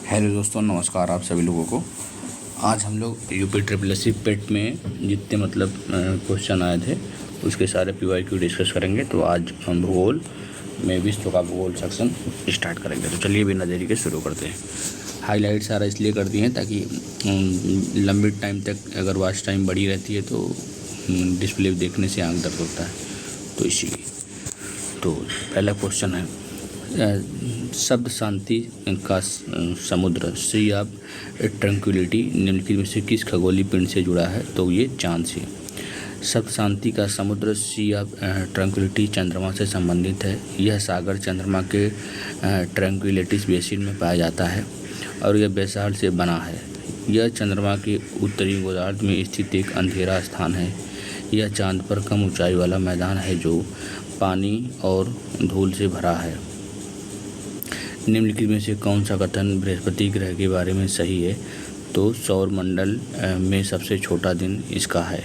Hello दोस्तों, नमस्कार आप सभी लोगों को। आज हम लोग यूपी ट्रिपल एस सी पेट में जितने क्वेश्चन आए थे उसके सारे PYQ डिस्कस करेंगे। तो आज हम भूगोल में विश्व का भूगोल सेक्शन स्टार्ट करेंगे। तो चलिए बिना देरी के शुरू करते हैं। हाईलाइट सारा इसलिए कर दिए हैं ताकि लंबी टाइम तक अगर वॉच टाइम बड़ी रहती है तो डिस्प्ले देखने से आँख दर्द होता है, तो इसीलिए। तो पहला क्वेश्चन है, शब्द शांति का समुद्र सी ऑफ ट्रंक्विलिटी निम्नलिखित में से किस खगोलीय पिंड से जुड़ा है? तो ये चांद से। शब्द शांति का समुद्र सी ऑफ ट्रंक्विलिटी चंद्रमा से संबंधित है। यह सागर चंद्रमा के ट्रंक्विलिटीज बेसिन में पाया जाता है और यह बेसाल्ट से बना है। यह चंद्रमा के उत्तरी गोलार्ध में स्थित एक अंधेरा स्थान है। यह चांद पर कम ऊंचाई वाला मैदान है जो पानी और धूल से भरा है। निम्नलिखित में से कौन सा कथन बृहस्पति ग्रह के बारे में सही है? तो सौरमंडल में सबसे छोटा दिन इसका है।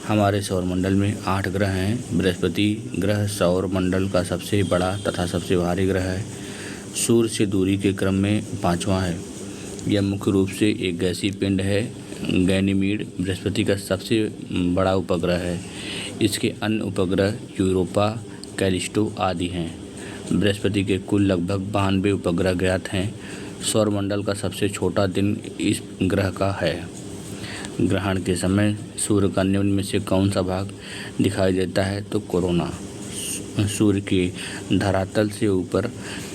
हमारे सौरमंडल में 8 ग्रह हैं। बृहस्पति ग्रह सौरमंडल का सबसे बड़ा तथा सबसे भारी ग्रह है। सूर्य से दूरी के क्रम में 5वां है। यह मुख्य रूप से एक गैसीय पिंड है। गैनीमीड बृहस्पति का सबसे बड़ा उपग्रह है। इसके अन्य उपग्रह यूरोपा, कैलिस्टो आदि हैं। बृहस्पति के कुल लगभग 92 उपग्रह ज्ञात हैं। सौरमंडल का सबसे छोटा दिन इस ग्रह का है। ग्रहण के समय सूर्य का निम्न में से कौन सा भाग दिखाई देता है? तो कोरोना। सूर्य के धरातल से ऊपर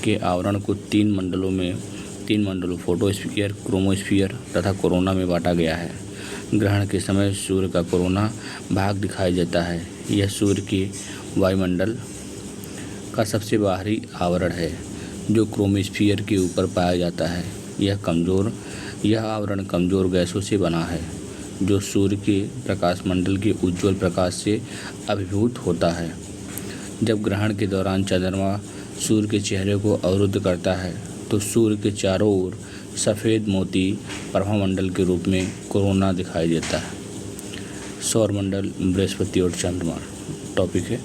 के आवरण को तीन मंडलों फोटोस्फीयर, क्रोमोस्फीयर तथा कोरोना में बांटा गया है। ग्रहण के समय सूर्य का कोरोना भाग दिखाई देता है। यह सूर्य के वायुमंडल का सबसे बाहरी आवरण है जो क्रोमोस्फीयर के ऊपर पाया जाता है। यह आवरण कमज़ोर गैसों से बना है जो सूर्य के प्रकाश मंडल के उज्ज्वल प्रकाश से अभिभूत होता है। जब ग्रहण के दौरान चंद्रमा सूर्य के चेहरे को अवरुद्ध करता है तो सूर्य के चारों ओर सफ़ेद मोती प्रभामंडल के रूप में कोरोना दिखाई देता है। सौरमंडल, बृहस्पति और चंद्रमा टॉपिक है।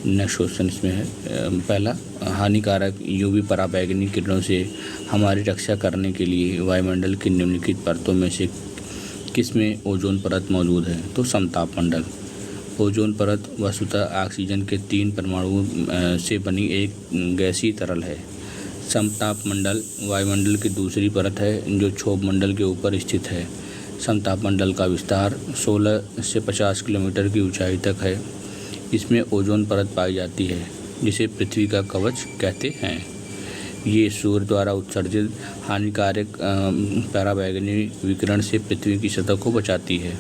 नेक्स्ट क्वेश्चन इसमें है, पहला, हानिकारक यूवी पराबैंगनी किरणों से हमारी रक्षा करने के लिए वायुमंडल की निम्नलिखित परतों में से किसमें ओजोन परत मौजूद है? तो समताप मंडल। ओजोन परत वस्तुतः ऑक्सीजन के 3 परमाणुओं से बनी एक गैसीय तरल है। समताप मंडल वायुमंडल की दूसरी परत है जो क्षोभ मंडल के ऊपर स्थित है। समताप मंडल का विस्तार 16 से 50 किलोमीटर की ऊंचाई तक है। इसमें ओजोन परत पाई जाती है जिसे पृथ्वी का कवच कहते हैं। ये सूर्य द्वारा उत्सर्जित हानिकारक पराबैंगनी विकिरण से पृथ्वी की सतह को बचाती है।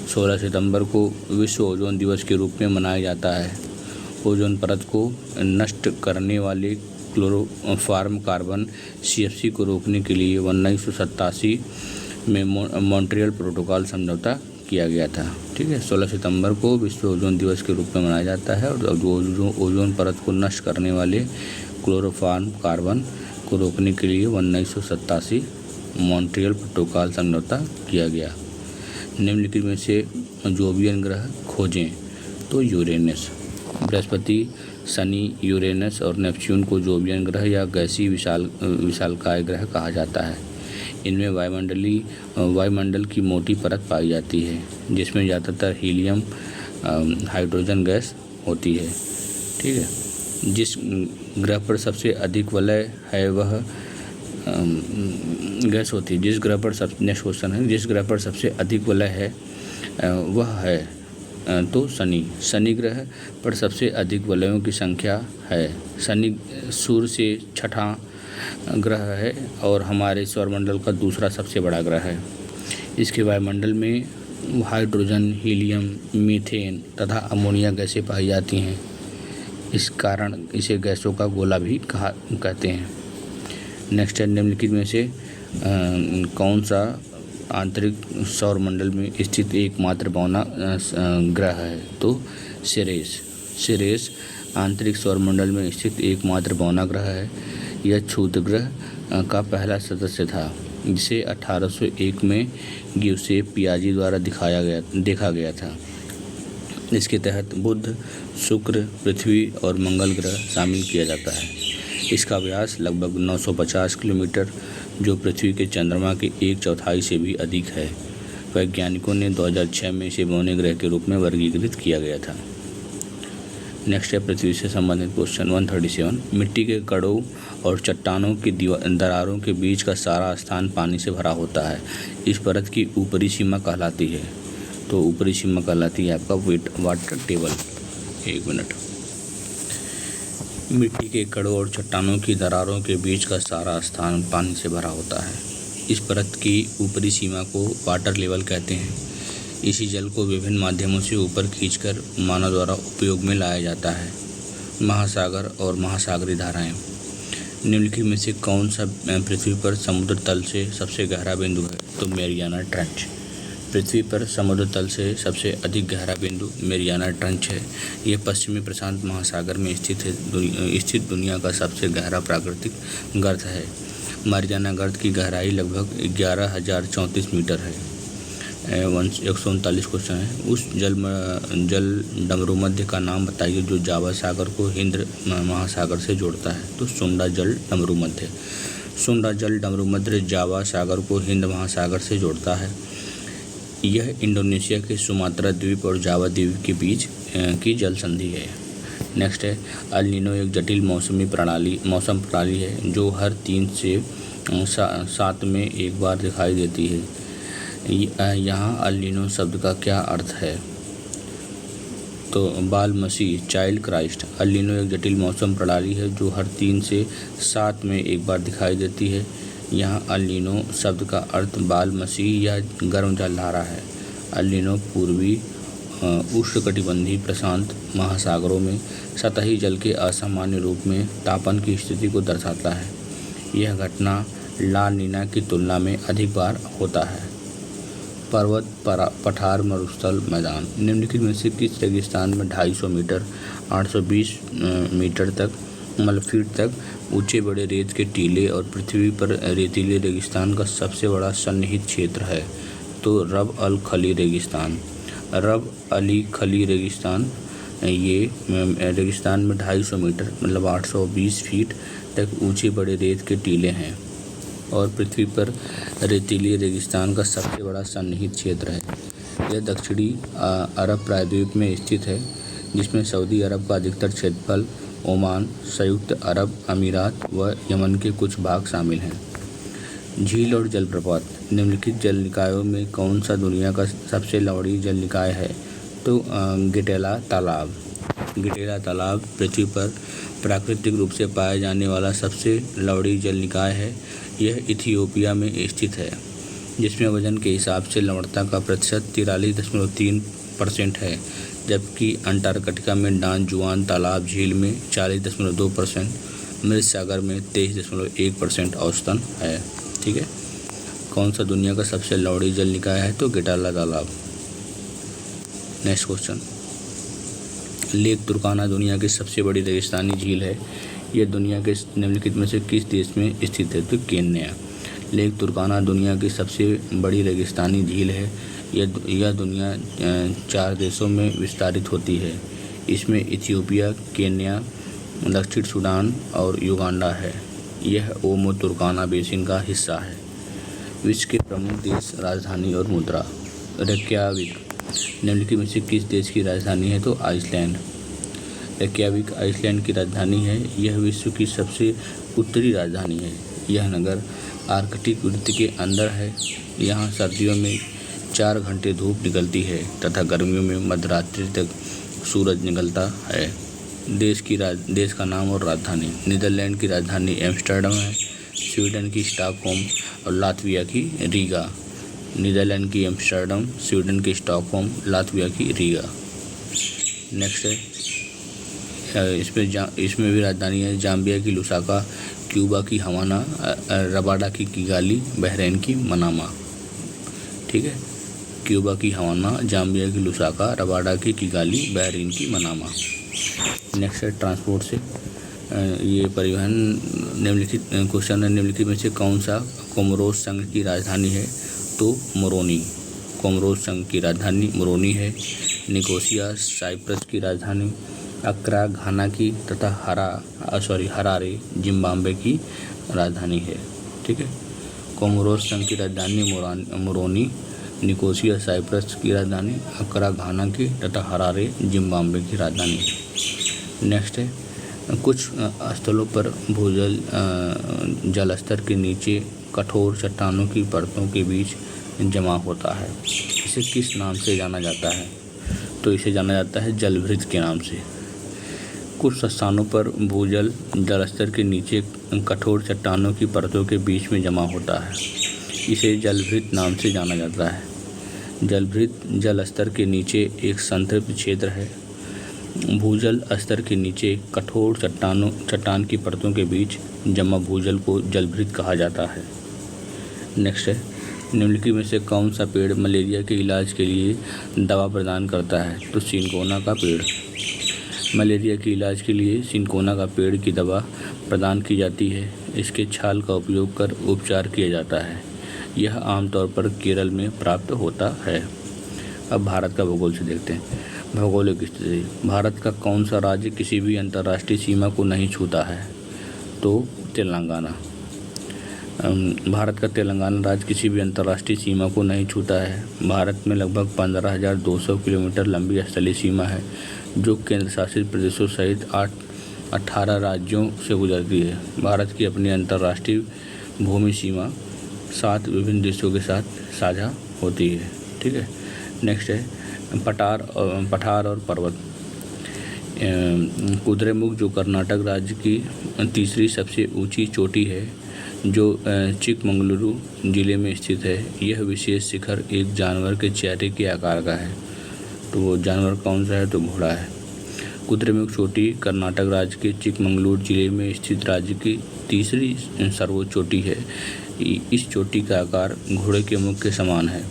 16 सितंबर को विश्व ओजोन दिवस के रूप में मनाया जाता है। ओजोन परत को नष्ट करने वाले क्लोरोफॉर्म कार्बन CFC को रोकने के लिए 1987 में मॉन्ट्रियल प्रोटोकॉल समझौता किया गया था। ठीक है, 16 सितंबर को विश्व ओजोन दिवस के रूप में मनाया जाता है और ओजोन परत को नष्ट करने वाले क्लोरोफॉर्म कार्बन को रोकने के लिए 1987 मॉन्ट्रियल प्रोटोकॉल समझौता किया गया। निम्नलिखित में से जोवियन ग्रह खोजें। तो यूरेनस। बृहस्पति, शनि, यूरेनस और नेपच्यून को जोवियन ग्रह या गैसीय विशालकाय ग्रह कहा जाता है। इनमें वायुमंडल की मोटी परत पाई जाती है जिसमें ज़्यादातर हीलियम हाइड्रोजन गैस होती है। ठीक है, जिस ग्रह पर सबसे अधिक वलय है वह गैस होती है। नेक्स्ट क्वेश्चन है, जिस ग्रह पर सबसे अधिक वलय है वह है तो शनि ग्रह पर सबसे अधिक वलयों की संख्या है। शनि सूर्य से 6वां ग्रह है और हमारे सौरमंडल का दूसरा सबसे बड़ा ग्रह है। इसके वायुमंडल में हाइड्रोजन, हीलियम, मीथेन तथा अमोनिया गैसें पाई जाती हैं। इस कारण इसे गैसों का गोला भी कहते हैं। नेक्स्ट है, निम्नलिखित में से कौन सा आंतरिक सौरमंडल में स्थित एकमात्र बौना ग्रह है? तो सिरेस आंतरिक सौरमंडल में स्थित एकमात्र बौना ग्रह है। यह क्षुद्रग्रह का पहला सदस्य था जिसे 1801 में गिउसेप पियाजी द्वारा देखा गया था। इसके तहत बुध, शुक्र, पृथ्वी और मंगल ग्रह शामिल किया जाता है। इसका व्यास लगभग 950 किलोमीटर, जो पृथ्वी के चंद्रमा के 1/4 से भी अधिक है। वैज्ञानिकों ने 2006 में इसे बौने ग्रह के रूप में वर्गीकृत किया गया था। नेक्स्ट है पृथ्वी से संबंधित क्वेश्चन 137। मिट्टी के कणों और चट्टानों की दरारों के बीच का सारा स्थान पानी से भरा होता है। इस परत की ऊपरी सीमा कहलाती है। तो ऊपरी सीमा कहलाती है आपका वाटर टेबल। 1 मिनट। मिट्टी के कणों और चट्टानों की दरारों के बीच का सारा स्थान पानी से भरा होता है। इस परत की ऊपरी सीमा को वाटर लेवल कहते हैं। इसी जल को विभिन्न माध्यमों से ऊपर खींचकर मानव द्वारा उपयोग में लाया जाता है। महासागर और महासागरीय धाराएं। निम्नलिखित में से कौन सा पृथ्वी पर समुद्र तल से सबसे गहरा बिंदु है? तो मैरियाना ट्रेंच। पृथ्वी पर समुद्र तल से सबसे अधिक गहरा बिंदु मैरियाना ट्रेंच है। यह पश्चिमी प्रशांत महासागर में स्थित दुनिया का सबसे गहरा प्राकृतिक गर्त है। मैरियाना गर्त की गहराई लगभग 11,034 मीटर है। 139 क्वेश्चन है। उस जल डमरू मध्य का नाम बताइए जो जावा सागर को हिंद महासागर से जोड़ता है। तो सुंडा जल डमरू मध्य। सुंडा जल डमरू मध्य जावा सागर को हिंद महासागर से जोड़ता है। यह इंडोनेशिया के सुमात्रा द्वीप और जावा द्वीप के बीच की जल संधि है। नेक्स्ट है अल नीनो एक जटिल मौसम प्रणाली है जो हर 3 से 7 में एक बार दिखाई देती है। यहाँ अल नीनो शब्द का क्या अर्थ है? तो बाल मसीह चाइल्ड क्राइस्ट। अल नीनो एक जटिल मौसम प्रणाली है जो हर 3 से 7 में एक बार दिखाई देती है। यहाँ अल नीनो शब्द का अर्थ बाल मसीह या गर्म जलधारा है। अल नीनो पूर्वी उष्णकटिबंधीय प्रशांत महासागरों में सतही जल के असामान्य रूप में तापन की स्थिति को दर्शाता है। यह घटना ला नीना की तुलना में अधिक बार होता है। पर्वत पठार मरुस्थल मैदान। निम्नलिखित में से किस रेगिस्तान में 250 मीटर 820 मीटर तक फीट तक ऊंचे बड़े रेत के टीले और पृथ्वी पर रेतीले रेगिस्तान का सबसे बड़ा सन्निहित क्षेत्र है? तो रब अल खली रेगिस्तान। रब अली खली रेगिस्तान ये रेगिस्तान में 250 मीटर 820 फीट तक ऊंचे बड़े रेत के टीले हैं और पृथ्वी पर रेतीले रेगिस्तान का सबसे बड़ा सन्निहित क्षेत्र है। यह दक्षिणी अरब प्रायद्वीप में स्थित है जिसमें सऊदी अरब का अधिकतर क्षेत्रफल, ओमान, संयुक्त अरब अमीरात व यमन के कुछ भाग शामिल हैं। झील और जलप्रपात। निम्नलिखित जल निकायों में कौन सा दुनिया का सबसे लंबी जल निकाय है? तो गिटेला तालाब। गिटेला तालाब पृथ्वी पर प्राकृतिक रूप से पाया जाने वाला सबसे लंबी जल निकाय है। यह इथियोपिया में स्थित है जिसमें वजन के हिसाब से लवणता का प्रतिशत 43.3% है, जबकि अंटार्कटिका में डान जुआन तालाब झील में 40.2%, मृत सागर में 23.1% औसतन है। ठीक है। कौन सा दुनिया का सबसे लंबी जल निकाय है? तो गिटेला तालाब। Next question. लेक तुर्काना दुनिया की सबसे बड़ी रेगिस्तानी झील है। यह दुनिया के निम्नलिखित में से किस देश में स्थित है? तो केन्या। लेक तुर्काना दुनिया की सबसे बड़ी रेगिस्तानी झील है। यह दुनिया 4 देशों में विस्तारित होती है। इसमें इथियोपिया, केन्या, दक्षिण सूडान और युगांडा है। यह ओमो तुर्काना बेसिन का हिस्सा है। विश्व के प्रमुख देश, राजधानी और मुद्रा। रेक्याविक निम्नलिखित में से किस देश की राजधानी है? तो आइसलैंड। रेक्याविक आइसलैंड की राजधानी है। यह विश्व की सबसे उत्तरी राजधानी है। यह नगर आर्कटिक वृत्त के अंदर है। यहाँ सर्दियों में 4 घंटे धूप निकलती है तथा गर्मियों में मध्यरात्रि तक सूरज निकलता है। देश का नाम और राजधानी। नीदरलैंड की राजधानी एम्स्टर्डम है। स्वीडन की स्टॉकहोम और लातविया की रीगा। नीदरलैंड की एम्स्टर्डम, स्वीडन की स्टॉकहोम, लातविया की रीगा। नेक्स्ट है इसमें भी राजधानी है। जाम्बिया की लुसाका, क्यूबा की हवाना, रबाडा की किगाली, बहरीन की मनामा। ठीक है। क्यूबा की हवाना, जाम्बिया की लुसाका, रबाडा की किगाली, बहरीन की मनामा। नेक्स्ट है ट्रांसपोर्ट से ये परिवहन। निम्नलिखित क्वेश्चन है, निम्नलिखित में से कौन सा कोमोरोस संघ की राजधानी है? तो मोरोनी। कोमोरोस संघ की राजधानी मोरोनी है। निकोसिया साइप्रस की राजधानी, अक्रा घाना की तथा हरारे जिम्बाब्वे की राजधानी है। ठीक है। कोमोरोस संघ की राजधानी मोरोनी, निकोसिया साइप्रस की राजधानी, अक्रा घाना की तथा हरारे जिम्बाब्वे की राजधानी। नेक्स्ट है, कुछ स्थलों पर भूजल जल स्तर के नीचे कठोर चट्टानों की परतों के बीच जमा होता है। इसे किस नाम से जाना जाता है? तो इसे जाना जाता है जलभृत के नाम से। कुछ स्थानों पर भूजल जल स्तर के नीचे कठोर चट्टानों की परतों के बीच में जमा होता है। इसे जलभृत नाम से जाना जाता है। जलभृत जल स्तर के नीचे एक संतृप्त क्षेत्र है। भूजल स्तर के नीचे कठोर चट्टान की परतों के बीच जमा भूजल को जलभृत कहा जाता है। नेक्स्ट है, निम्नलिखित में से कौन सा पेड़ मलेरिया के इलाज के लिए दवा प्रदान करता है? तो सिनकोना का पेड़। मलेरिया के इलाज के लिए सिनकोना का पेड़ की दवा प्रदान की जाती है। इसके छाल का उपयोग कर उपचार किया जाता है। यह आमतौर पर केरल में प्राप्त होता है। अब भारत का भूगोल से देखते हैं। भौगोलिक स्थिति। भारत का कौन सा राज्य किसी भी अंतर्राष्ट्रीय सीमा को नहीं छूता है? तो तेलंगाना। भारत का तेलंगाना राज्य किसी भी अंतर्राष्ट्रीय सीमा को नहीं छूता है। भारत में लगभग 15,200 किलोमीटर लंबी स्थलीय सीमा है, जो केंद्र शासित प्रदेशों सहित 18 राज्यों से गुजरती है। भारत की अपनी अंतर्राष्ट्रीय भूमि सीमा 7 विभिन्न देशों के साथ साझा होती है। ठीक है। नेक्स्ट है, पठार और पर्वत। कुद्रेमुख जो कर्नाटक राज्य की तीसरी सबसे ऊंची चोटी है, जो चिकमंगलुरु जिले में स्थित है। यह विशेष शिखर एक जानवर के चेहरे के आकार का है। तो वो जानवर कौन सा है? तो घोड़ा है। कुद्रेमुख चोटी कर्नाटक राज्य के चिकमंगलुरु जिले में स्थित राज्य की तीसरी सर्वोच्च चोटी है। इस चोटी का आकार घोड़े के मुख के समान है।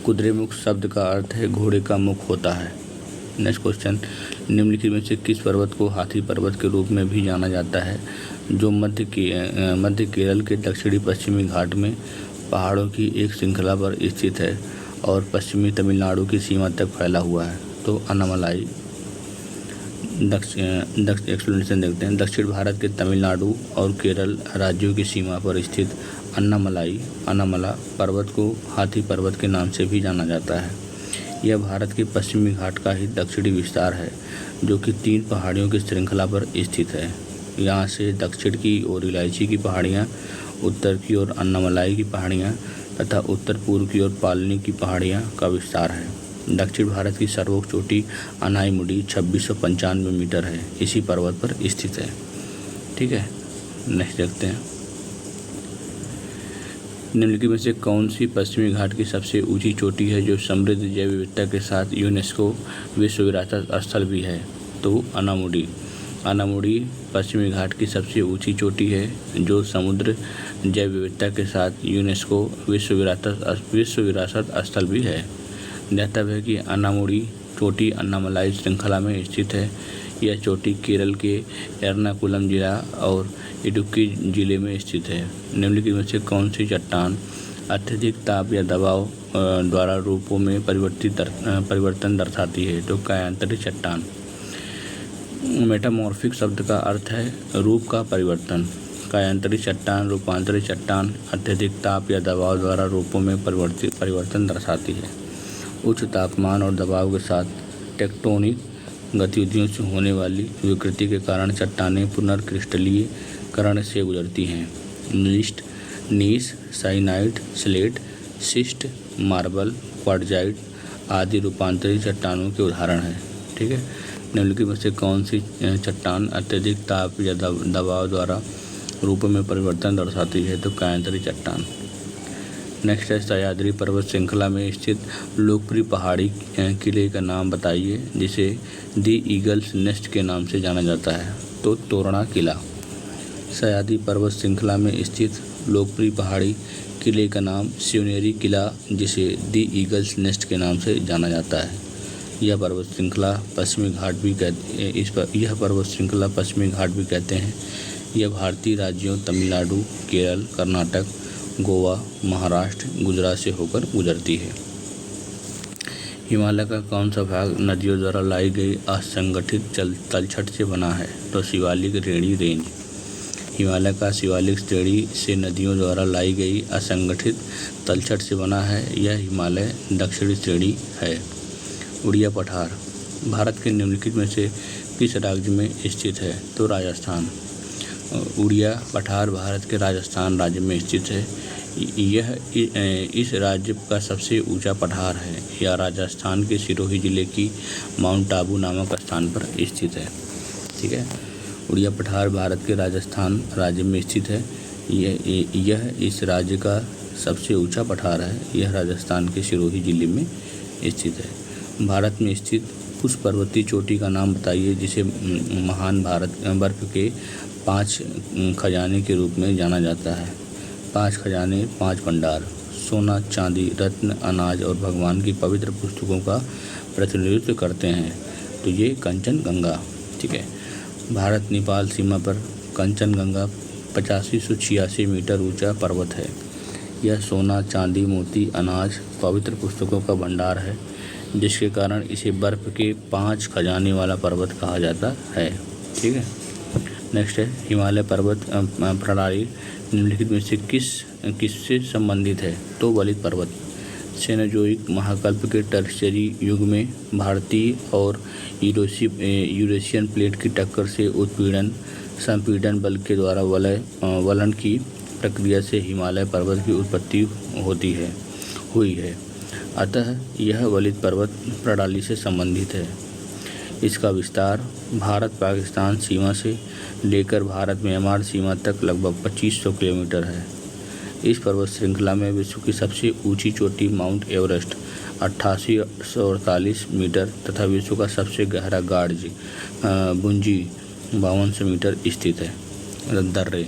कुद्रेमुख शब्द का अर्थ है घोड़े का मुख होता है। नेक्स्ट क्वेश्चन, निम्नलिखित में से किस पर्वत को हाथी पर्वत के रूप में भी जाना जाता है, जो मध्य केरल के दक्षिणी पश्चिमी घाट में पहाड़ों की एक श्रृंखला पर स्थित है और पश्चिमी तमिलनाडु की सीमा तक फैला हुआ है? तो अनामलाई। एक्सप्लेनेशन देखते हैं। दक्षिण भारत के तमिलनाडु और केरल राज्यों की सीमा पर स्थित अनामला पर्वत को हाथी पर्वत के नाम से भी जाना जाता है। यह भारत के पश्चिमी घाट का ही दक्षिणी विस्तार है, जो कि 3 पहाड़ियों की श्रृंखला पर स्थित है। यहाँ से दक्षिण की ओर इलायची की पहाड़ियाँ, उत्तर की ओर अन्नामलाई की पहाड़ियाँ तथा उत्तर पूर्व की ओर पालनी की पहाड़ियाँ का विस्तार है। दक्षिण भारत की सर्वोच्च चोटी अनाईमुडी 2695 मीटर है। इसी पर्वत पर स्थित है। ठीक है। नेक्स्ट देखते हैं, निम्नलिखित में से कौन सी पश्चिमी घाट की सबसे ऊंची चोटी है, जो समृद्ध जैव विविधता के साथ यूनेस्को विश्व विरासत स्थल भी है? तो अनामुडी पश्चिमी घाट की सबसे ऊंची चोटी है, जो समुद्र जैव विविधता के साथ यूनेस्को विश्व विरासत स्थल भी है। ज्ञातव्य है कि अनामुडी चोटी अन्नामलाई श्रृंखला में स्थित है। यह चोटी केरल के एर्नाकुलम जिला और इडुक्की जिले में स्थित है। निम्नलिखित में से कौन सी चट्टान अत्यधिक ताप या दबाव द्वारा रूपों में परिवर्तन दर्शाती है? तो कायांतरी चट्टान। मेटामॉर्फिक शब्द का अर्थ है रूप का परिवर्तन। कायांतरी चट्टान रूपांतरित चट्टान अत्यधिक ताप या दबाव द्वारा रूपों में परिवर्तन दर्शाती है। उच्च तापमान और दबाव के साथ टेक्टोनिक गतिविधियों से होने वाली विकृति के कारण चट्टानें पुनर्क्रिस्टलीकरण से गुजरती हैं। नीस, साइनाइड, स्लेट, शिस्ट, मार्बल, क्वार्टजाइट आदि रूपांतरित चट्टानों के उदाहरण हैं। ठीक है। निम्नलिखित में से कौन सी चट्टान अत्यधिक ताप या दबाव द्वारा रूप में परिवर्तन दर्शाती है? तो कायांतरी चट्टान। नेक्स्ट है, सह्याद्री पर्वत श्रृंखला में स्थित लोकप्रिय पहाड़ी किले का नाम बताइए, जिसे दी ईगल्स नेस्ट के नाम से जाना जाता है? तो तोरणा किला। सह्याद्री पर्वत श्रृंखला में स्थित लोकप्रिय पहाड़ी किले का नाम शिवनेरी किला, जिसे दी ईगल्स नेस्ट के नाम से जाना जाता है। यह पर्वत श्रृंखला पश्चिमी घाट भी कहते हैं। यह भारतीय राज्यों तमिलनाडु, केरल, कर्नाटक, गोवा, महाराष्ट्र, गुजरात से होकर गुजरती है। हिमालय का कौन सा भाग नदियों द्वारा लाई गई असंगठित तलछट से बना है? तो शिवालिक रेणी रेंज। हिमालय का शिवालिक श्रेणी से नदियों द्वारा लाई गई असंगठित तलछट से बना है। यह हिमालय दक्षिणी श्रेणी है। उड़िया पठार भारत के निम्नलिखित में से किस राज्य में स्थित है? तो राजस्थान। उड़िया पठार भारत के राजस्थान राज्य में स्थित है। यह इस राज्य का सबसे ऊंचा पठार है। यह राजस्थान के सिरोही जिले की माउंट आबू नामक स्थान पर स्थित है। ठीक है, उड़िया पठार भारत के राजस्थान राज्य में स्थित है। यह इस राज्य का सबसे ऊंचा पठार है। यह राजस्थान के सिरोही जिले में स्थित है। भारत में स्थित उस पर्वतीय चोटी का नाम बताइए जिसे महान भारत बर्फ के 5 खजाने के रूप में जाना जाता है। 5 खजाने, 5 भंडार, सोना, चांदी, रत्न, अनाज और भगवान की पवित्र पुस्तकों का प्रतिनिधित्व करते हैं। तो ये कंचनजंगा। ठीक है, भारत नेपाल सीमा पर कंचनजंगा 8586 मीटर ऊंचा पर्वत है। यह सोना, चांदी, मोती, अनाज, पवित्र पुस्तकों का भंडार है, जिसके कारण इसे बर्फ के 5 खजाने वाला पर्वत कहा जाता है। ठीक है, नेक्स्ट है हिमालय पर्वत प्रणाली निम्नलिखित में से किससे संबंधित है? तो वलित पर्वत। सेनोजोइक महाकल्प के टर्शियरी युग में भारतीय और यूरेशियन प्लेट की टक्कर से उत्पीड़न संपीड़न बल के द्वारा वलन की प्रक्रिया से हिमालय पर्वत की उत्पत्ति हुई है। अतः यह वलित पर्वत प्रणाली से संबंधित है। इसका विस्तार भारत पाकिस्तान सीमा से लेकर भारत म्यांमार सीमा तक लगभग 2500 किलोमीटर है। इस पर्वत श्रृंखला में विश्व की सबसे ऊंची चोटी माउंट एवरेस्ट 8848 मीटर तथा विश्व का सबसे गहरा गार्ज बुंजी 5200 मीटर स्थित है। दर्रे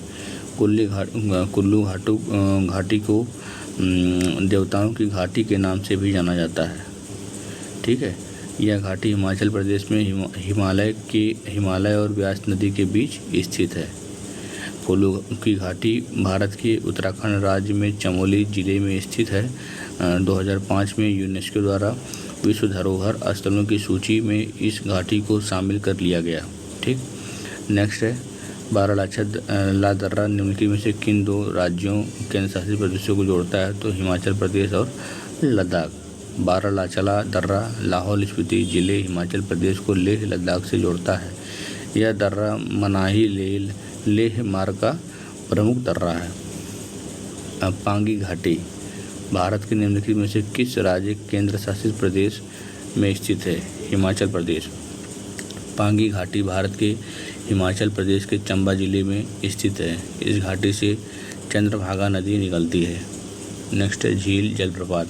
कुल्लू घाटी को देवताओं की घाटी के नाम से भी जाना जाता है। ठीक है, यह घाटी हिमाचल प्रदेश में हिमालय और व्यास नदी के बीच स्थित है। कुल्लू की घाटी भारत के उत्तराखंड राज्य में चमोली जिले में स्थित है। 2005 में यूनेस्को द्वारा विश्व धरोहर स्थलों की सूची में इस घाटी को शामिल कर लिया गया। ठीक, नेक्स्ट है बारालाचा दर्रा निम्नलिखित में से किन 2 राज्यों केंद्र शासित प्रदेशों को जोड़ता है? तो हिमाचल प्रदेश और लद्दाख। बारालाचा दर्रा लाहौल स्पीति जिले हिमाचल प्रदेश को लेह लद्दाख से जोड़ता है। यह दर्रा मनाही लेह मार्ग का प्रमुख दर्रा है। पांगी घाटी भारत के निम्नलिखित में से किस राज्य केंद्र शासित प्रदेश में स्थित है? हिमाचल प्रदेश। पांगी घाटी भारत के हिमाचल प्रदेश के चंबा जिले में स्थित है। इस घाटी से चंद्रभागा नदी निकलती है। नेक्स्ट है झील जलप्रपात।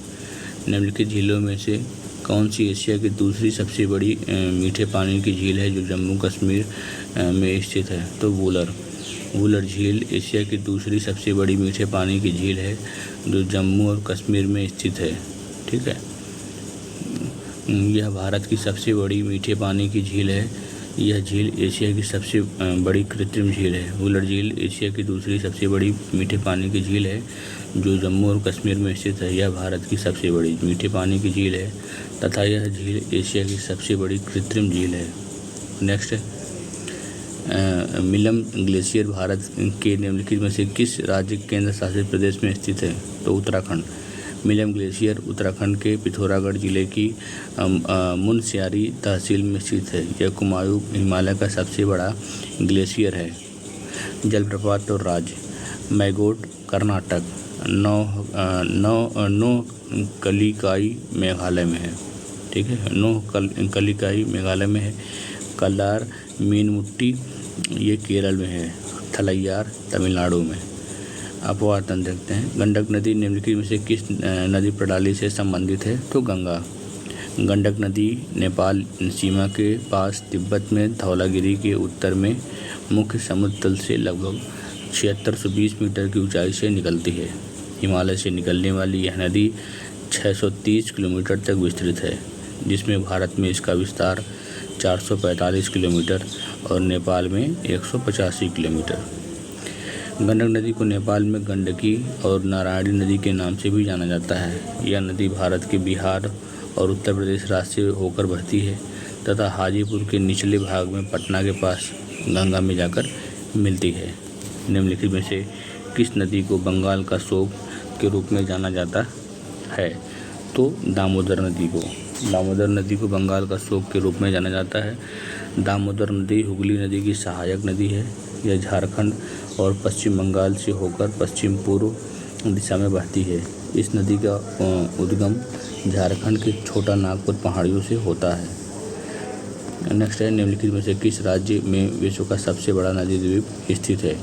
निम्नलिखित झीलों में से कौन सी एशिया की दूसरी सबसे बड़ी मीठे पानी की झील है जो जम्मू कश्मीर में स्थित है? तो वुलर झील एशिया की दूसरी सबसे बड़ी मीठे पानी की झील है जो जम्मू और कश्मीर में स्थित है। ठीक है, यह भारत की सबसे बड़ी मीठे पानी की झील है। यह झील एशिया की सबसे बड़ी कृत्रिम झील है। वुलर झील एशिया की दूसरी सबसे बड़ी मीठे पानी की झील है जो जम्मू और कश्मीर में स्थित है। यह भारत की सबसे बड़ी मीठे पानी की झील है तथा यह झील एशिया की सबसे बड़ी कृत्रिम झील है। नेक्स्ट है मिलम ग्लेशियर भारत के निम्नलिखित में से किस राज्य केंद्र शासित प्रदेश में स्थित है? तो उत्तराखंड। मिलम ग्लेशियर उत्तराखंड के पिथौरागढ़ जिले की मुनस्यारी तहसील में स्थित है। यह कुमायूं हिमालय का सबसे बड़ा ग्लेशियर है। जलप्रपात और राज्य मैगोट कर्नाटक, नोहकलिकाई मेघालय में है। ठीक है, नोहकलिकाई मेघालय में है। कल्लार मीनमुट्टी ये केरल में है। थलैयार तमिलनाडु में। अपवाह तंत्र देखते हैं। गंडक नदी निम्नलिखित में से किस नदी प्रणाली से संबंधित है? तो गंगा। गंडक नदी नेपाल सीमा के पास तिब्बत में धौलागिरी के उत्तर में मुख्य समुद्र तल से लगभग 7620 मीटर की ऊंचाई से निकलती है। हिमालय से निकलने वाली यह नदी 630 किलोमीटर तक विस्तृत है, जिसमें भारत में इसका विस्तार 445 किलोमीटर और नेपाल में 185 किलोमीटर। गंडक नदी को नेपाल में गंडकी और नारायणी नदी के नाम से भी जाना जाता है। यह नदी भारत के बिहार और उत्तर प्रदेश राज्य से होकर बहती है तथा हाजीपुर के निचले भाग में पटना के पास गंगा में जाकर मिलती है। निम्नलिखित में से किस नदी को बंगाल का शोक के रूप में जाना जाता है? तो दामोदर नदी को बंगाल का शोक के रूप में जाना जाता है। दामोदर नदी हुगली नदी की सहायक नदी है। यह झारखंड और पश्चिम बंगाल से होकर पश्चिम पूर्व दिशा में बहती है। इस नदी का उद्गम झारखंड के छोटा नागपुर पहाड़ियों से होता है। नेक्स्ट है, निम्नलिखित में से किस राज्य में विश्व का सबसे बड़ा नदी द्वीप स्थित है?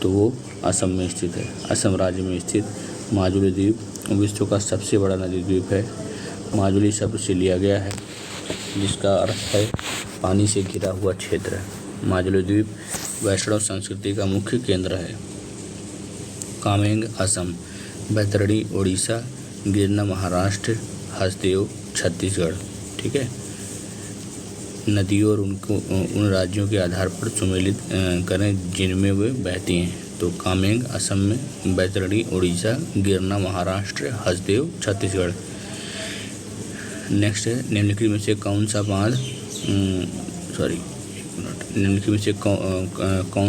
तो वो असम में स्थित है। असम राज्य में स्थित माजुली द्वीप विश्व का सबसे बड़ा नदी द्वीप है। माजुली शब्द से लिया गया है जिसका अर्थ है पानी से घिरा हुआ क्षेत्र। माजुली द्वीप वैष्णव संस्कृति का मुख्य केंद्र है। कामेंग असम, बैतरणी उड़ीसा, गिरना महाराष्ट्र, हसदेव छत्तीसगढ़। ठीक है, नदियों और उन राज्यों के आधार पर सुमेलित करें जिनमें वे बहती हैं। तो कामेंग असम में, बैतरणी उड़ीसा, गिरना महाराष्ट्र, हसदेव छत्तीसगढ़। नेक्स्ट है, निम्नलिखित में से कौन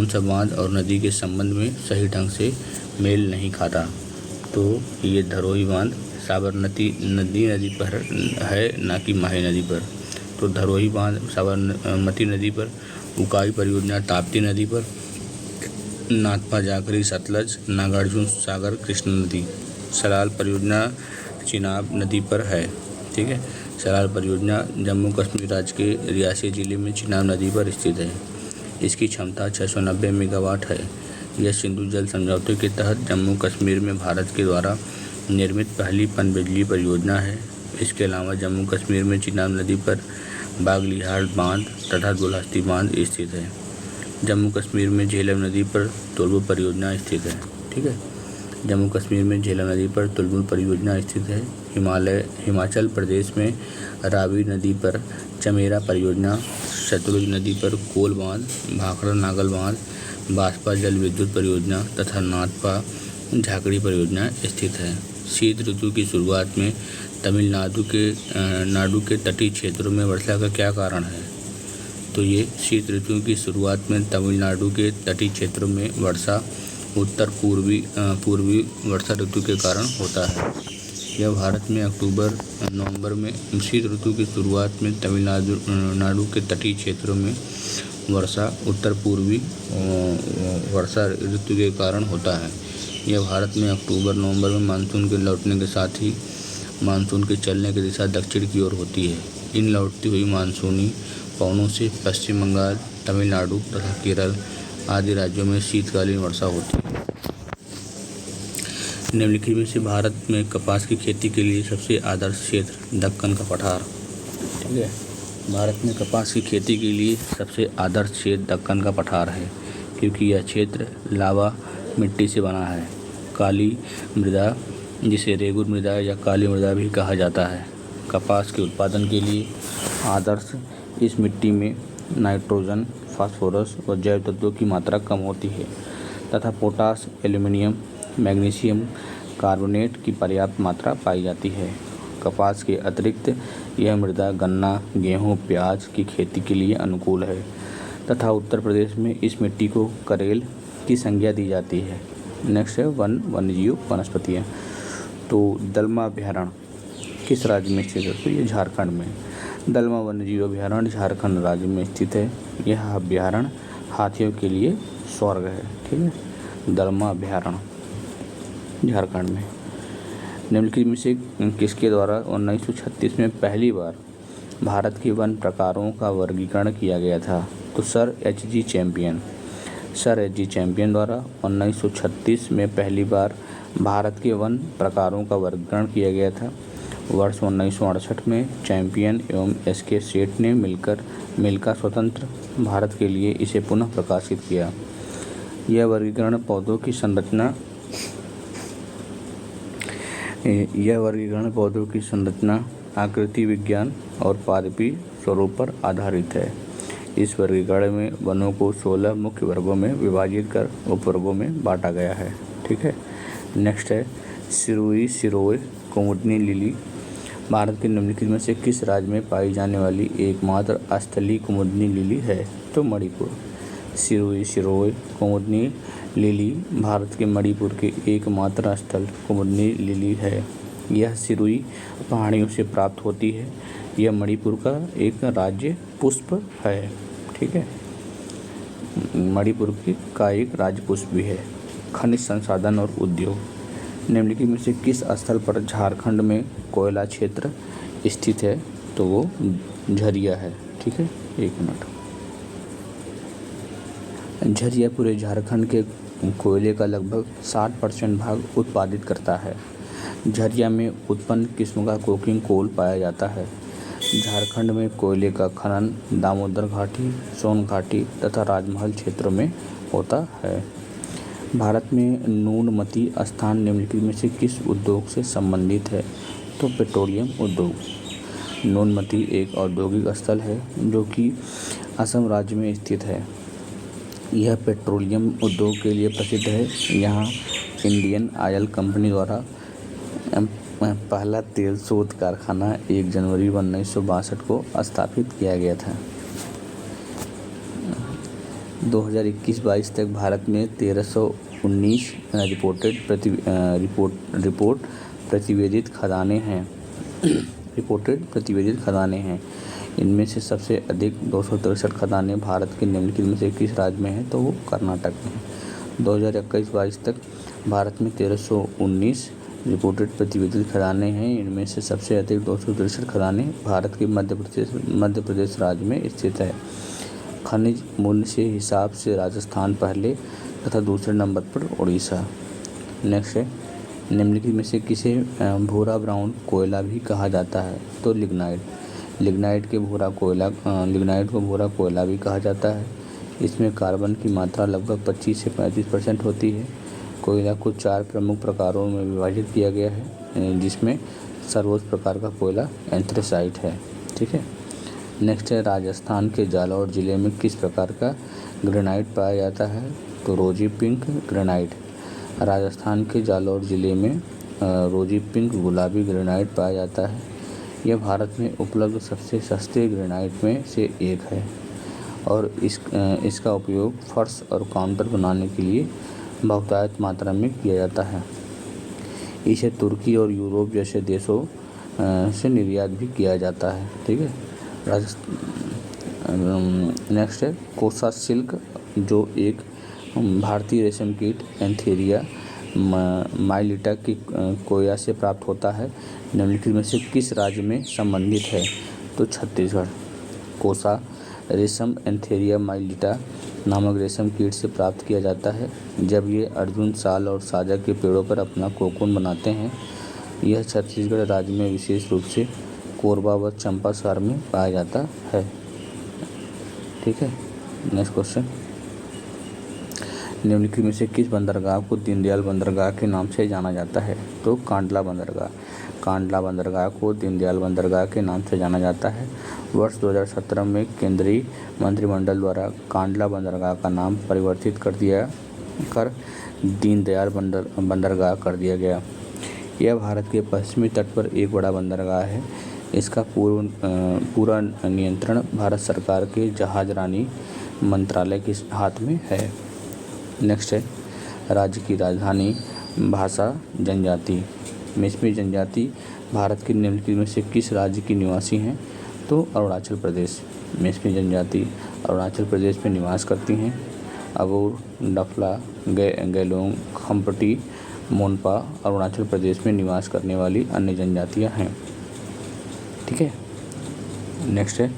सा बांध और नदी के संबंध में सही ढंग से मेल नहीं खाता? तो ये धरोही बांध साबरमती नदी पर है, ना कि माही नदी पर। तो धरोही बांध साबरमती नदी पर, उकाई परियोजना ताप्ती नदी पर, नाथपा जाखरी सतलज, नागार्जुन सागर कृष्णा नदी। सलाल परियोजना चिनाब नदी पर है। ठीक है, सलाल परियोजना जम्मू कश्मीर राज्य के रियासी जिले में चिनाब नदी पर स्थित है। इसकी क्षमता 690 मेगावाट है। यह सिंधु जल समझौते के तहत जम्मू कश्मीर में भारत के द्वारा निर्मित पहली पनबिजली परियोजना है। इसके अलावा जम्मू कश्मीर में चिनाब नदी पर बागलिहार बांध तथा दुलहस्ती बांध स्थित है। जम्मू कश्मीर में झेलम नदी पर तुलबुल परियोजना स्थित है। ठीक है, जम्मू कश्मीर में झेलम नदी पर तुलबुल परियोजना स्थित है। हिमाचल प्रदेश में रावी नदी पर चमेरा परियोजना, सतलुज नदी पर कोल बांध, भाखड़ा नागल बांध, बांसपा जल विद्युत परियोजना तथा नाथपा झाकड़ी परियोजना स्थित है। शीत ऋतु की शुरुआत में तमिलनाडु के तटीय क्षेत्रों में वर्षा का क्या कारण है? तो ये शीत ऋतु की शुरुआत में तमिलनाडु के तटीय क्षेत्रों में वर्षा उत्तर पूर्वी वर्षा ऋतु के कारण होता है। यह भारत में अक्टूबर नवंबर में शीत ऋतु की शुरुआत में तमिलनाडु के तटीय क्षेत्रों में वर्षा उत्तर पूर्वी वर्षा ऋतु के कारण होता है। यह भारत में अक्टूबर नवंबर में मानसून के लौटने के साथ ही मानसून के चलने की दिशा दक्षिण की ओर होती है। इन लौटती हुई मानसूनी पवनों से पश्चिम बंगाल, तमिलनाडु तथा केरल आदि राज्यों में शीतकालीन वर्षा होती है। निम्नलिखित में से भारत में कपास की खेती के लिए सबसे आदर्श क्षेत्र दक्कन का पठार। ठीक है, भारत में कपास की खेती के लिए सबसे आदर्श क्षेत्र दक्कन का पठार है, क्योंकि यह क्षेत्र लावा मिट्टी से बना है। काली मृदा, जिसे रेगुर मृदा या काली मृदा भी कहा जाता है, कपास के उत्पादन के लिए आदर्श। इस मिट्टी में नाइट्रोजन, फास्फोरस और जैव तत्वों की मात्रा कम होती है तथा पोटास, एल्यूमिनियम, मैग्नीशियम कार्बोनेट की पर्याप्त मात्रा पाई जाती है। कपास के अतिरिक्त यह मृदा गन्ना, गेहूँ, प्याज की खेती के लिए अनुकूल है तथा उत्तर प्रदेश में इस मिट्टी को करेल की संज्ञा दी जाती है। नेक्स्ट है वन्यजीव वनस्पतियाँ। तो दलमा अभयारण्य किस राज्य में स्थित है? तो ये झारखंड में। दलमा वन्यजीव अभयारण्य झारखंड राज्य में स्थित है। यह अभयारण्य हाथियों के लिए स्वर्ग है। ठीक है, दलमा अभयारण्य झारखंड में। निम्नलिखित में से किसके द्वारा 1936 में पहली बार भारत के वन प्रकारों का वर्गीकरण किया गया था? तो सर एच जी चैंपियन द्वारा 1936 में पहली बार भारत के वन प्रकारों का वर्गीकरण किया गया था। वर्ष 1968 में चैंपियन एवं एस.के. सेठ ने मिलकर स्वतंत्र भारत के लिए इसे पुनः प्रकाशित किया। यह वर्गीकरण पौधों की संरचना, आकृति विज्ञान और पादपी स्वरूप पर आधारित है। इस वर्गीकरण में वनों को 16 मुख्य वर्गों में विभाजित कर उपवर्गों में बांटा गया है। ठीक है, नेक्स्ट है सिरुई सिरोय कुमुदनी लिली। भारत के निम्नलिखित में से किस राज्य में पाई जाने वाली एकमात्र स्थलीय कुमुदनी लिली है? तो मणिपुर। सिरोही सिरोही कुमुदनी लिली भारत के मणिपुर के एकमात्र स्थल कुमुदनी लिली है। यह सिरोही पहाड़ियों से प्राप्त होती है। यह मणिपुर का एक राज्य पुष्प है। ठीक है, मणिपुर का एक राज्य पुष्प भी है। खनिज संसाधन और उद्योग, निम्नलिखित में से किस स्थल पर झारखंड में कोयला क्षेत्र स्थित है? तो वो झरिया है। ठीक है, एक मिनट। झरिया पूरे झारखंड के कोयले का लगभग 60% भाग उत्पादित करता है। झरिया में उत्पन्न किस्म का कोकिंग कोल पाया जाता है। झारखंड में कोयले का खनन दामोदर घाटी, सोन घाटी तथा राजमहल क्षेत्रों में होता है। भारत में नुनमती स्थान निम्नलिखित में से किस उद्योग से संबंधित है? तो पेट्रोलियम उद्योग। नुनमती एक औद्योगिक स्थल है जो कि असम राज्य में स्थित है। यह पेट्रोलियम उद्योग के लिए प्रसिद्ध है। यहाँ इंडियन ऑयल कंपनी द्वारा पहला तेल शोध कारखाना 1 जनवरी 1962 को स्थापित किया गया था। 2021-22 तक भारत में 1319 रिपोर्ट प्रतिवेदित खदानें हैं। इनमें से सबसे अधिक 263 खदानें भारत के निम्नलिखित में से किस राज्य में हैं? तो वो कर्नाटक में है। 2021-22 तक भारत में 1319 रिपोर्टेड प्रतिवेदित खदानें हैं। इनमें से सबसे अधिक 263 खदानें भारत के मध्य प्रदेश राज्य में स्थित है। खनिज मूल्य से हिसाब से राजस्थान पहले तथा दूसरे नंबर पर उड़ीसा। नेक्स्ट है, निम्नलिखित में से किसे भूरा ब्राउन कोयला भी कहा जाता है? तो लिग्नाइट को भूरा कोयला भी कहा जाता है। इसमें कार्बन की मात्रा लगभग 25 से 35% होती है। कोयला को 4 प्रमुख प्रकारों में विभाजित किया गया है, जिसमें सर्वोच्च प्रकार का कोयला एंथ्रेसाइट है। ठीक है, नेक्स्ट है, राजस्थान के जालौर जिले में किस प्रकार का ग्रेनाइट पाया जाता है? तो रोजी पिंक ग्रेनाइट। राजस्थान के जालौर जिले में रोजी पिंक गुलाबी ग्रेनाइट पाया जाता है। यह भारत में उपलब्ध सबसे सस्ते ग्रेनाइट में से एक है और इसका उपयोग फर्श और काउंटर बनाने के लिए बहुतायत मात्रा में किया जाता है। इसे तुर्की और यूरोप जैसे देशों से निर्यात भी किया जाता है। ठीक है, नेक्स्ट है, कोसा सिल्क जो एक भारतीय रेशम कीट एंथेरिया माइलिटा की कोया से प्राप्त होता है। निम्नलिखित में से किस राज्य में संबंधित है? तो छत्तीसगढ़। कोसा रेशम एंथेरिया माइलिटा नामक रेशम कीट से प्राप्त किया जाता है। जब ये अर्जुन, साल और साजा के पेड़ों पर अपना कोकून बनाते हैं। यह छत्तीसगढ़ राज्य में विशेष रूप से कोरबा व चंपासार में पाया जाता है। ठीक है, नेक्स्ट क्वेश्चन, निम्नलिखित में से किस बंदरगाह को दीनदयाल बंदरगाह के नाम से जाना जाता है? तो कांडला बंदरगाह को दीनदयाल बंदरगाह के नाम से जाना जाता है। वर्ष 2017 में केंद्रीय मंत्रिमंडल द्वारा कांडला बंदरगाह का नाम परिवर्तित कर दीनदयाल बंदरगाह कर दिया गया। यह भारत के पश्चिमी तट पर एक बड़ा बंदरगाह है। इसका पूरा नियंत्रण भारत सरकार के जहाजरानी मंत्रालय के हाथ में है। नेक्स्ट है, राज्य की राजधानी, भाषा, जनजाति। मिसमी जनजाति भारत के निम्नलिखित में से किस राज्य की निवासी हैं? तो अरुणाचल प्रदेश। मिसमी जनजाति अरुणाचल प्रदेश में निवास करती हैं। अबोर, डफला, गैलोंग, खम्पटी, मोनपा अरुणाचल प्रदेश में निवास करने वाली अन्य जनजातियां हैं। ठीक है, नेक्स्ट है,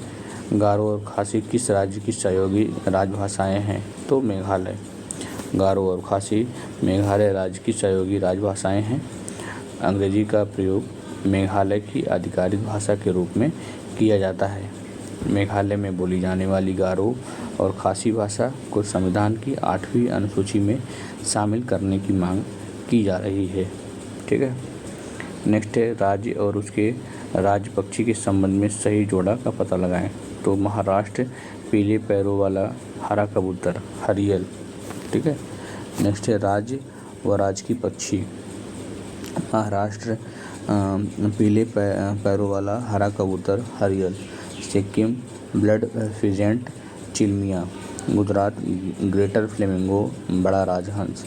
गारो और खासी किस राज्य की सहयोगी राजभाषाएं हैं? तो मेघालय। गारो और खासी मेघालय राज्य की सहयोगी राजभाषाएं हैं। अंग्रेजी का प्रयोग मेघालय की आधिकारिक भाषा के रूप में किया जाता है। मेघालय में बोली जाने वाली गारो और खासी भाषा को संविधान की 8वीं अनुसूची में शामिल करने की मांग की जा रही है। ठीक है, नेक्स्ट है, राज्य और उसके राज्य पक्षी के संबंध में सही जोड़ा का पता लगाएं। तो महाराष्ट्र पीले पैरों वाला हरा कबूतर, हरियल। ठीक है, नेक्स्ट है, राज्य व राजकीय पक्षी। महाराष्ट्र पीले पैरों वाला हरा कबूतर, हरियल। सिक्किम ब्लड फिजेंट चिलमिया। गुजरात ग्रेटर फ्लेमिंगो बड़ा राजहंस,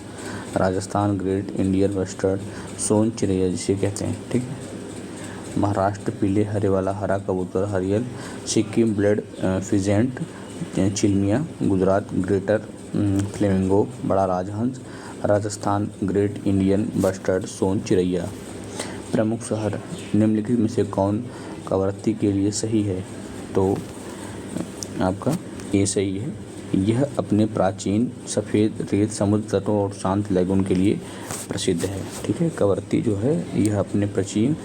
राजस्थान ग्रेट इंडियन बस्टर्ड सोन चिड़ैया जिसे कहते हैं, ठीक है। महाराष्ट्र पीले हरे वाला हरा कबूतर हरियल, सिक्किम ब्लेड फिजेंट चिलमिया, गुजरात ग्रेटर फ्लेमिंगो बड़ा राजहंस, राजस्थान ग्रेट इंडियन बस्टर्ड सोन चिड़ैया। प्रमुख शहर निम्नलिखित में से कौन कवरत्ती के लिए सही है? तो आपका ये सही है। यह अपने प्राचीन सफ़ेद रेत समुद्र तटों और शांत लैगून के लिए प्रसिद्ध है, ठीक है। कवरत्ती जो है यह अपने प्राचीन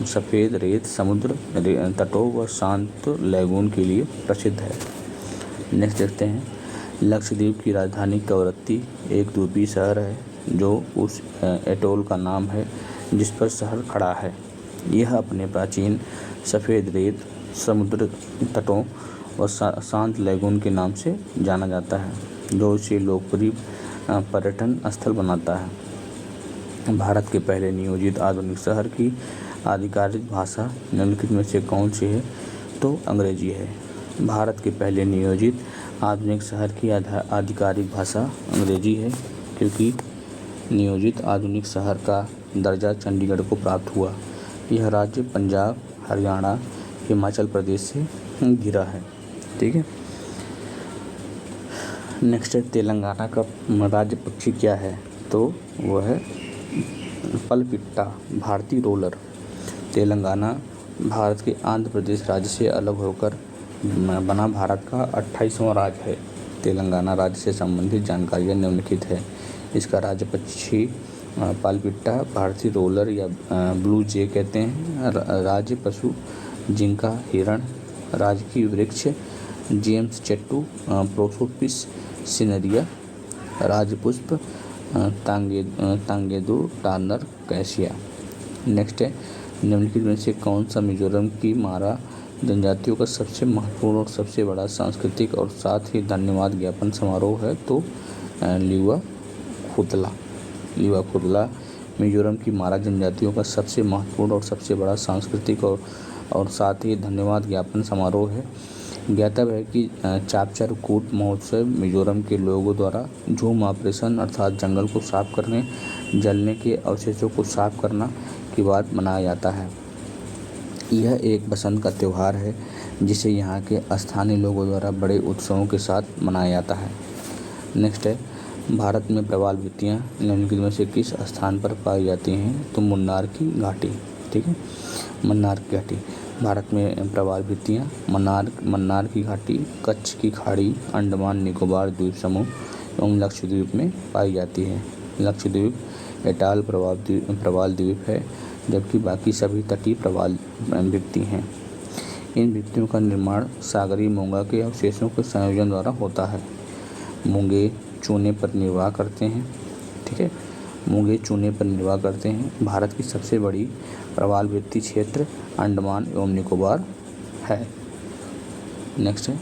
सफ़ेद रेत समुद्र तटों व शांत लैगून के लिए प्रसिद्ध है। नेक्स्ट देखते हैं, लक्षद्वीप की राजधानी कवरत्ती एक द्वीपीय शहर है जो उस एटोल का नाम है जिस पर शहर खड़ा है। यह अपने प्राचीन सफ़ेद रेत समुद्र तटों और शांत लैगून के नाम से जाना जाता है जो इसे लोकप्रिय पर्यटन स्थल बनाता है। भारत के पहले नियोजित आधुनिक शहर की आधिकारिक भाषा निम्नलिखित में से कौन सी है? तो अंग्रेजी है। भारत के पहले नियोजित आधुनिक शहर की आधिकारिक भाषा अंग्रेजी है क्योंकि नियोजित आधुनिक शहर का दर्जा चंडीगढ़ को प्राप्त हुआ। यह राज्य पंजाब, हरियाणा, हिमाचल प्रदेश से घिरा है, ठीक है। नेक्स्ट है, तेलंगाना का राज्य पक्षी क्या है? तो वह है पलपिट्टा भारतीय रोलर। तेलंगाना भारत के आंध्र प्रदेश राज्य से अलग होकर बना भारत का 28वां राज्य है। तेलंगाना राज्य से संबंधित जानकारियाँ निम्नलिखित है। इसका राज्य पक्षी पलपिट्टा भारतीय रोलर या ब्लू जे कहते हैं। राज्य पशु जिंका हिरण, राजकीय वृक्ष जेम्स चेट्टू प्रोसोपिस सिनेरिया, राजपुष्प तांगेदो टार्नर कैसिया। नेक्स्ट है, निम्नलिखित में से कौन सा मिजोरम की मारा जनजातियों का सबसे महत्वपूर्ण और सबसे बड़ा सांस्कृतिक और साथ ही धन्यवाद ज्ञापन समारोह है? तो लिवा खुदला मिजोरम की मारा जनजातियों का सबसे महत्वपूर्ण और सबसे बड़ा सांस्कृतिक और साथ ही धन्यवाद ज्ञापन समारोह है। ज्ञातव्य है कि चापचर कूट महोत्सव मिजोरम के लोगों द्वारा झूम ऑपरेशन अर्थात जंगल को साफ करने, जलने के अवशेषों को साफ करना के बाद मनाया जाता है। यह एक बसंत का त्यौहार है जिसे यहाँ के स्थानीय लोगों द्वारा बड़े उत्सवों के साथ मनाया जाता है। नेक्स्ट है, भारत में प्रवाल भित्तियाँ निम्नलिखित में से किस स्थान पर पाई जाती हैं? तो मुन्नार की घाटी, ठीक है। मन्नार की घाटी भारत में प्रवाल भित्तियाँ मन्नार की घाटी, कच्छ की खाड़ी, अंडमान निकोबार द्वीप समूह एवं लक्षद्वीप में पाई जाती है। लक्षद्वीप एटाल प्रवाल द्वीप है जबकि बाकी सभी तटीय प्रवाल भित्ति हैं। इन भित्तियों का निर्माण सागरीय मूंगा के अवशेषों के संयोजन द्वारा होता है। मूंगे चूने पर निर्वाह करते हैं, ठीक है। मूंगे चूने पर निर्वाह करते हैं। भारत की सबसे बड़ी प्रवाल भित्ति क्षेत्र अंडमान एवं निकोबार है। नेक्स्ट है,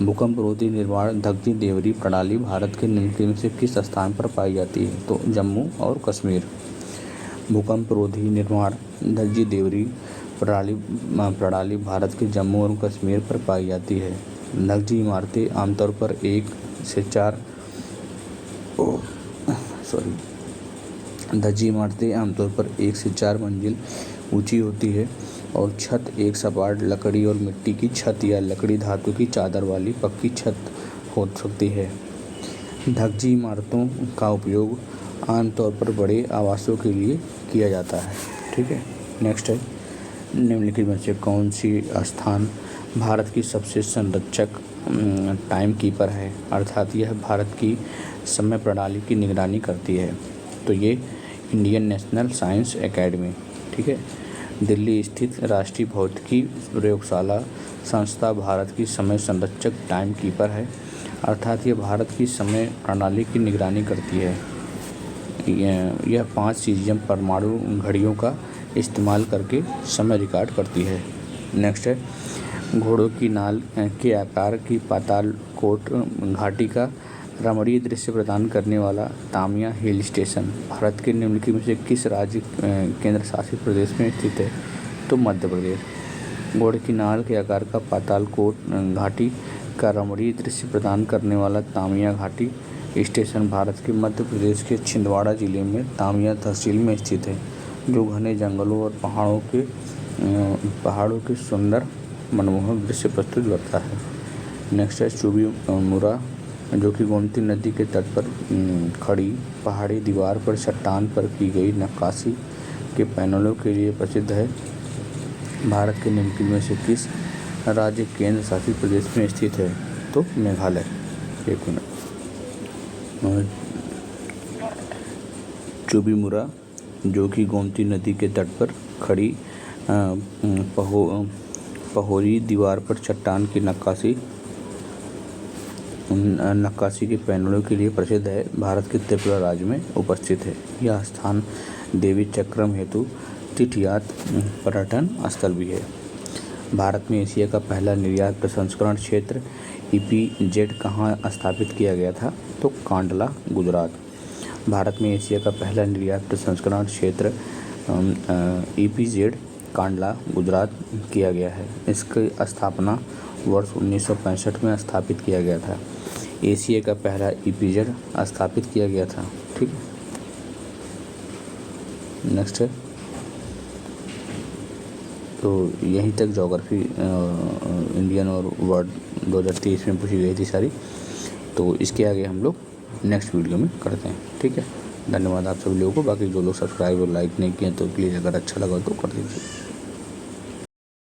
भूकंप रोधी निर्माण धगजी देवरी प्रणाली भारत के निम्नलिखित में से किस स्थान पर पाई जाती है? तो जम्मू और कश्मीर। भूकंप रोधी निर्माण धगजी देवरी प्रणाली भारत के जम्मू और कश्मीर पर पाई जाती है। धगजी इमारतें आमतौर पर 1 से 4 मंजिल ऊंची होती है और छत एक सपाट लकड़ी और मिट्टी की छत या लकड़ी धातु की चादर वाली पक्की छत हो सकती है। धगजी इमारतों का उपयोग आमतौर पर बड़े आवासों के लिए किया जाता है, ठीक है। नेक्स्ट है, निम्नलिखित में से कौन सी स्थान भारत की सबसे संरक्षक टाइम कीपर है? अर्थात यह भारत की समय प्रणाली की निगरानी करती है। तो ये इंडियन नेशनल साइंस एकेडमी, ठीक है। दिल्ली स्थित राष्ट्रीय भौतिकी प्रयोगशाला संस्था भारत की समय संरक्षक टाइम कीपर है। अर्थात यह भारत की समय प्रणाली की निगरानी करती है। यह 5 सीजियम परमाणु घड़ियों का इस्तेमाल करके समय रिकॉर्ड करती है। नेक्स्ट है, घोड़ों की नाल के आकार की पातालकोट घाटी का रमणीय दृश्य प्रदान करने वाला तामिया हिल स्टेशन भारत के निम्नलिखित में से किस राज्य केंद्र शासित प्रदेश में स्थित है? तो मध्य प्रदेश। घोड़े की नाल के आकार का पातालकोट घाटी का रमणीय दृश्य प्रदान करने वाला तामिया घाटी स्टेशन भारत के मध्य प्रदेश के छिंदवाड़ा जिले में तामिया तहसील में स्थित है, जो घने जंगलों और पहाड़ों के सुंदर मनमोहक दृश्य प्रस्तुत करता है। नेक्स्ट है चुबी मुरा, जो कि गोमती नदी के तट पर खड़ी पहाड़ी दीवार पर चट्टान पर की गई नक्काशी के पैनलों के लिए प्रसिद्ध है। भारत के निम्नलिखित में से किस राज्य केंद्र शासित प्रदेश में स्थित है? तो मेघालय। एक मिनट। चुबी मुरा, जो कि गोमती नदी के तट पर खड़ी पहोरी दीवार पर चट्टान की नक्काशी के पैनलों के लिए प्रसिद्ध है, भारत के त्रिपुरा राज्य में उपस्थित है। यह स्थान देवी चक्रम हेतु तीर्थयात्री पर्यटन स्थल भी है। भारत में एशिया का पहला निर्यात प्रसंस्करण क्षेत्र EPZ कहाँ स्थापित किया गया था? तो कांडला, गुजरात। भारत में एशिया का पहला निर्यात प्रसंस्करण क्षेत्र EPZ कांडला, गुजरात किया गया है। इसकी स्थापना वर्ष 1965 में स्थापित किया गया था। एशिया का पहला EPZ स्थापित किया गया था। ठीक है, नेक्स्ट है। तो यहीं तक ज्योग्राफी इंडियन और वर्ल्ड 2023 में पूछी गई थी सारी। तो इसके आगे हम लोग नेक्स्ट वीडियो में करते हैं। ठीक है, धन्यवाद आप सभी लोगों को। बाकी जो लोग सब्सक्राइब और लाइक नहीं किए तो प्लीज़ अगर अच्छा लगा तो कर दीजिए।